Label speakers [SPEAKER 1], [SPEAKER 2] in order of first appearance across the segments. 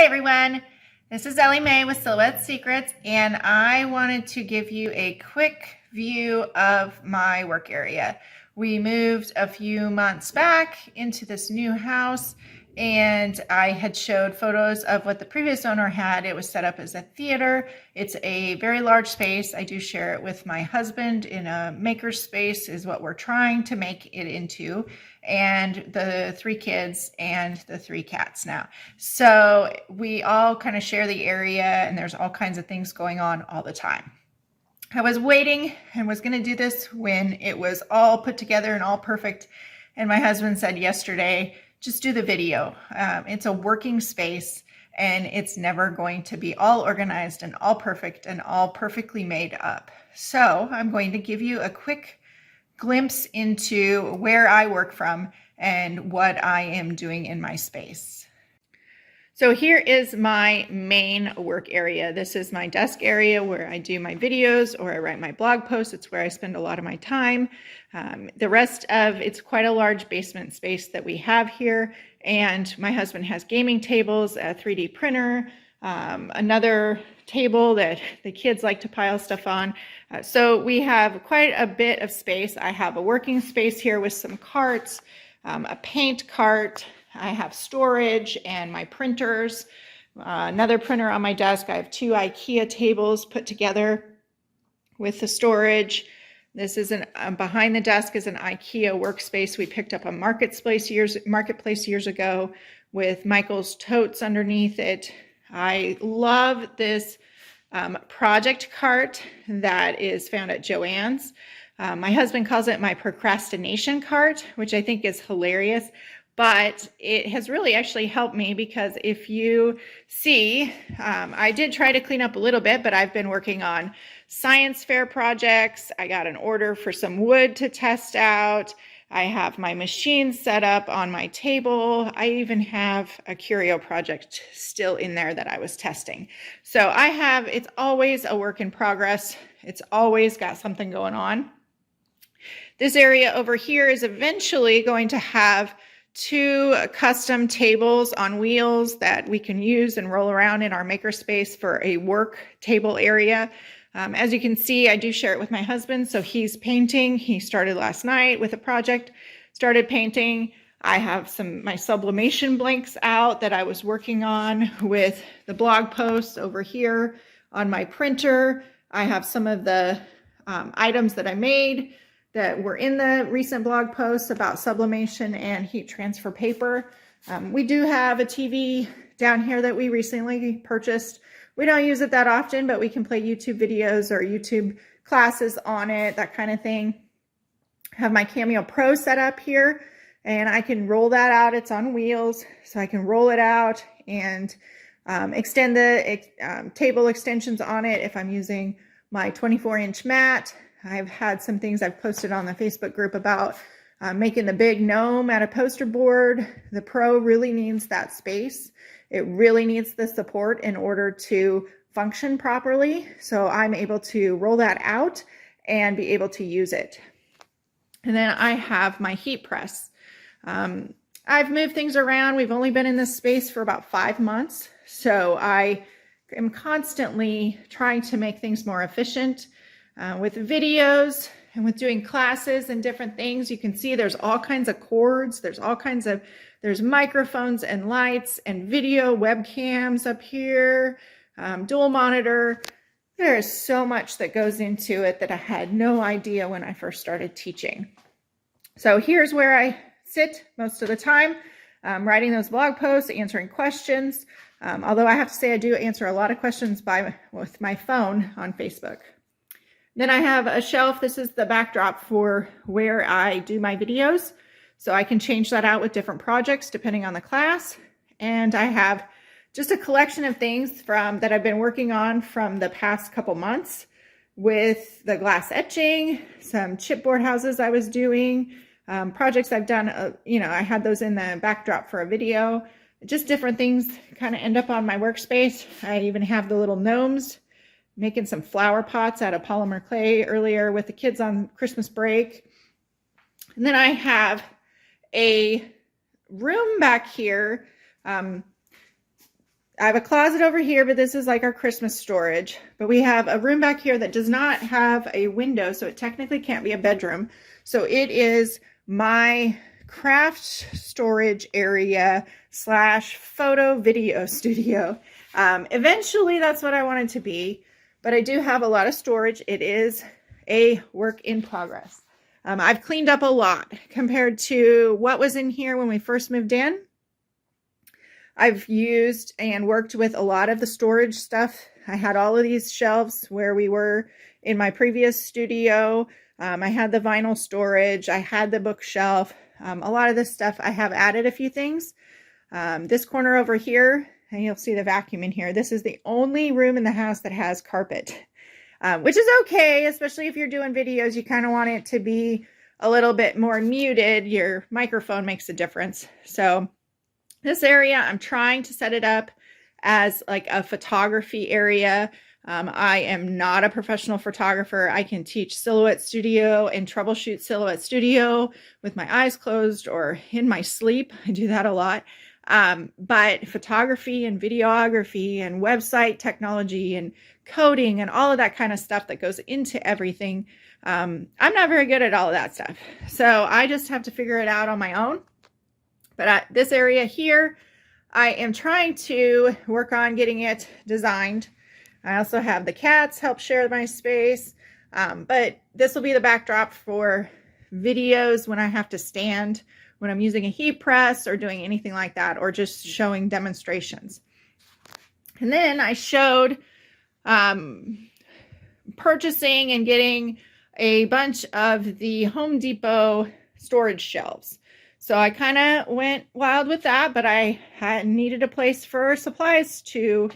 [SPEAKER 1] Hi everyone, this is Ellie Mae with Silhouette Secrets, and I wanted to give you a quick view of my work area. We moved a few months back into this new house, and I had showed photos of what the previous owner had. It was set up as a theater. It's a very large space. I do share it with my husband in a maker space is what we're trying to make it into, and the 3 kids and the 3 cats now. So we all kind of share the area, and there's all kinds of things going on all the time. I was waiting and was going to do this when it was all put together and all perfect. And my husband said yesterday, just do the video. It's a working space, and it's never going to be all organized and all perfect and all perfectly made up. So I'm going to give you a quick glimpse into where I work from and what I am doing in my space. So here is my main work area. This is my desk area where I do my videos or I write my blog posts. It's where I spend a lot of my time. The rest of it's quite a large basement space that we have here. And my husband has gaming tables, a 3D printer, another table that the kids like to pile stuff on. So we have quite a bit of space. I have a working space here with some carts, a paint cart. I have storage and my printers, another printer on my desk. I have 2 IKEA tables put together with the storage. This is behind the desk is an IKEA workspace we picked up on Marketplace years ago with Michael's totes underneath it. I love this project cart that is found at Joann's. My husband calls it my procrastination cart, which I think is hilarious. But it has really actually helped me because if you see, I did try to clean up a little bit, but I've been working on science fair projects. I got an order for some wood to test out. I have my machine set up on my table. I even have a Curio project still in there that I was testing. So it's always a work in progress. It's always got something going on. This area over here is eventually going to have 2 custom tables on wheels that we can use and roll around in our makerspace for a work table area. As you can see, I do share it with my husband. So he's painting. He started last night with a project, started painting. I have my sublimation blanks out that I was working on with the blog posts over here on my printer. I have some of the items that I made that were in the recent blog posts about sublimation and heat transfer paper. We do have a TV down here that we recently purchased. We don't use it that often, but we can play YouTube videos or YouTube classes on it, that kind of thing. I have my Cameo Pro set up here, and I can roll that out. It's on wheels, so I can roll it out and extend the table extensions on it if I'm using my 24-inch mat. I've had some things I've posted on the Facebook group about making the big gnome out of poster board. The Pro really needs that space. It really needs the support in order to function properly. So I'm able to roll that out and be able to use it. And then I have my heat press. I've moved things around. We've only been in this space for about 5 months. So I am constantly trying to make things more efficient. With videos and with doing classes and different things, you can see there's all kinds of cords. There's microphones and lights and video webcams up here, dual monitor. There is so much that goes into it that I had no idea when I first started teaching. So here's where I sit most of the time, writing those blog posts, answering questions. Although I have to say I do answer a lot of questions with my phone on Facebook. Then I have a shelf. This is the backdrop for where I do my videos. So I can change that out with different projects depending on the class. And I have just a collection of things that I've been working on from the past couple months with the glass etching, some chipboard houses I was doing, projects I've done. I had those in the backdrop for a video. Just different things kind of end up on my workspace. I even have the little gnomes, making some flower pots out of polymer clay earlier with the kids on Christmas break. And then I have a room back here I have a closet over here, but this is like our Christmas storage. But we have a room back here that does not have a window, so it technically can't be a bedroom. So it is my craft storage area slash photo video studio. Eventually, that's what I want it to be. But I do have a lot of storage. It is a work in progress. I've cleaned up a lot compared to what was in here when we first moved in. I've used and worked with a lot of the storage stuff. I had all of these shelves where we were in my previous studio. I had the vinyl storage. I had the bookshelf. A lot of this stuff, I have added a few things. This corner over here, and you'll see the vacuum in here. This is the only room in the house that has carpet, which is okay, especially if you're doing videos. You kind of want it to be a little bit more muted. Your microphone makes a difference. So this area, I'm trying to set it up as like a photography area. I am not a professional photographer. I can teach Silhouette Studio and troubleshoot Silhouette Studio with my eyes closed or in my sleep. I do that a lot. But photography and videography and website technology and coding and all of that kind of stuff that goes into everything, I'm not very good at all of that stuff. So I just have to figure it out on my own. But this area here, I am trying to work on getting it designed. I also have the cats help share my space, but this will be the backdrop for videos when I have to stand, when I'm using a heat press or doing anything like that, or just showing demonstrations. And then I showed purchasing and getting a bunch of the Home Depot storage shelves. So I kind of went wild with that, but I needed a place for supplies to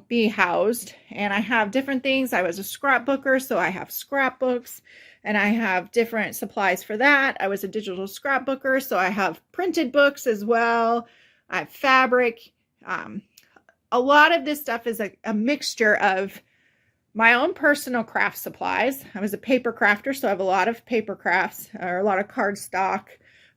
[SPEAKER 1] be housed. And I have different things. I was a scrapbooker, so I have scrapbooks, and I have different supplies for that. I was a digital scrapbooker, so I have printed books as well. I have fabric. A lot of this stuff is a mixture of my own personal craft supplies. I was a paper crafter, so I have a lot of paper crafts or a lot of cardstock.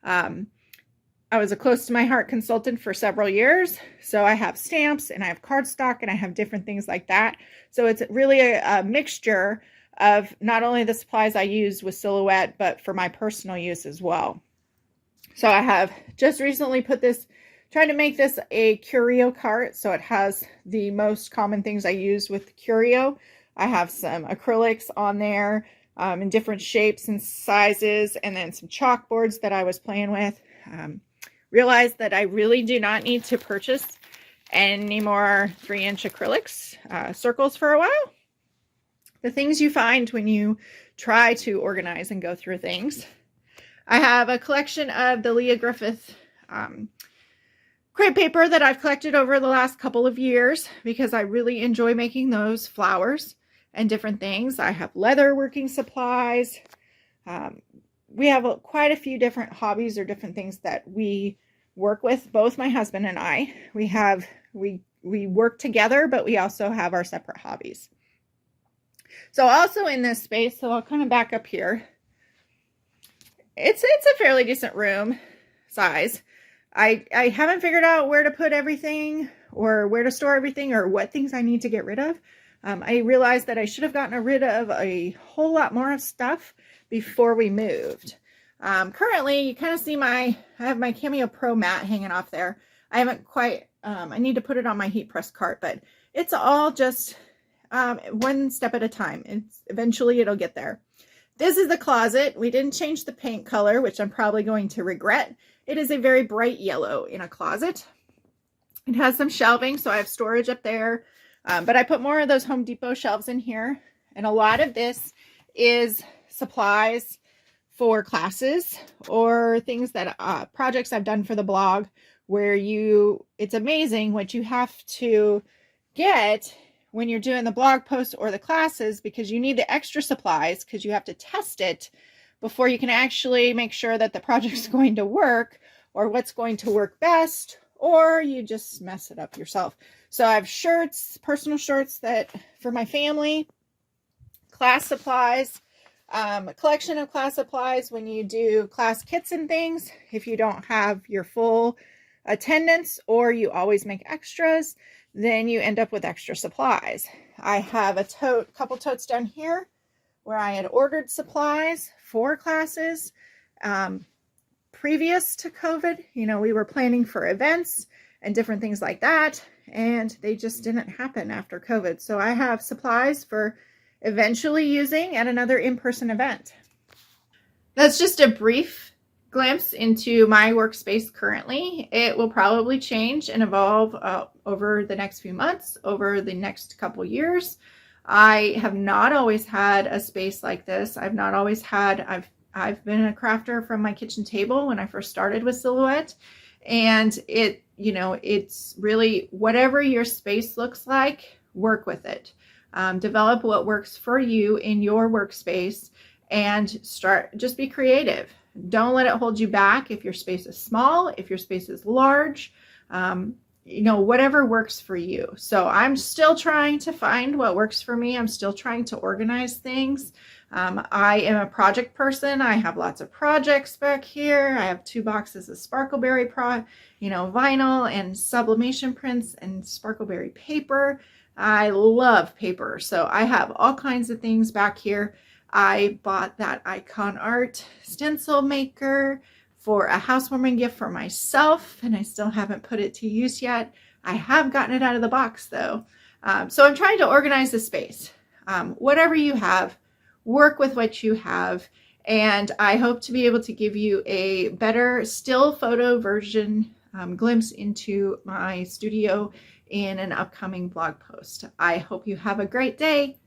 [SPEAKER 1] I was a close to my heart consultant for several years. So I have stamps and I have cardstock and I have different things like that. So it's really a mixture of not only the supplies I use with Silhouette, but for my personal use as well. So I have just recently tried to make this a Curio Cart. So it has the most common things I use with Curio. I have some acrylics on there in different shapes and sizes, and then some chalkboards that I was playing with. Realized that I really do not need to purchase any more 3-inch acrylics circles for a while. The things you find when you try to organize and go through things. I have a collection of the Leah Griffith crepe paper that I've collected over the last couple of years because I really enjoy making those flowers and different things. I have leather working supplies. We have quite a few different hobbies or different things that we work with, both my husband and I. We work together, but we also have our separate hobbies. So also in this space, so I'll kind of back up here. It's a fairly decent room size. I haven't figured out where to put everything or where to store everything or what things I need to get rid of. I realized that I should have gotten rid of a whole lot more of stuff before we moved. Currently, you kind of see I have my Cameo Pro mat hanging off there. I haven't quite, I need to put it on my heat press cart, but it's all just one step at a time. Eventually it'll get there. This is the closet. We didn't change the paint color, which I'm probably going to regret. It is a very bright yellow in a closet. It has some shelving, so I have storage up there. But I put more of those Home Depot shelves in here. And a lot of this is supplies for classes or things that projects I've done for the blog where it's amazing what you have to get when you're doing the blog posts or the classes, because you need the extra supplies because you have to test it before you can actually make sure that the project's going to work or what's going to work best, or you just mess it up yourself. So I have shirts, personal shirts that for my family, class supplies, a collection of class supplies when you do class kits and things. If you don't have your full attendance or you always make extras, then you end up with extra supplies. I have a couple totes down here where I had ordered supplies for classes previous to COVID. You know, we were planning for events and different things like that, and they just didn't happen after COVID. So I have supplies for eventually using at another in-person event. That's just a brief glimpse into my workspace currently. It will probably change and evolve over the next few months, over the next couple years. I have not always had a space like this. I've not always had, I've been a crafter from my kitchen table when I first started with Silhouette, and it's really whatever your space looks like, work with it. Develop what works for you in your workspace and just be creative. Don't let it hold you back. If your space is small, if your space is large, whatever works for you. So I'm still trying to find what works for me. I'm still trying to organize things. I am a project person. I have lots of projects back here. I have 2 boxes of Sparkleberry vinyl and sublimation prints and Sparkleberry paper. I love paper. So I have all kinds of things back here. I bought that Icon Art stencil maker for a housewarming gift for myself, and I still haven't put it to use yet. I have gotten it out of the box though. So I'm trying to organize the space. Whatever you have, work with what you have, and I hope to be able to give you a better still photo version glimpse into my studio in an upcoming blog post. I hope you have a great day.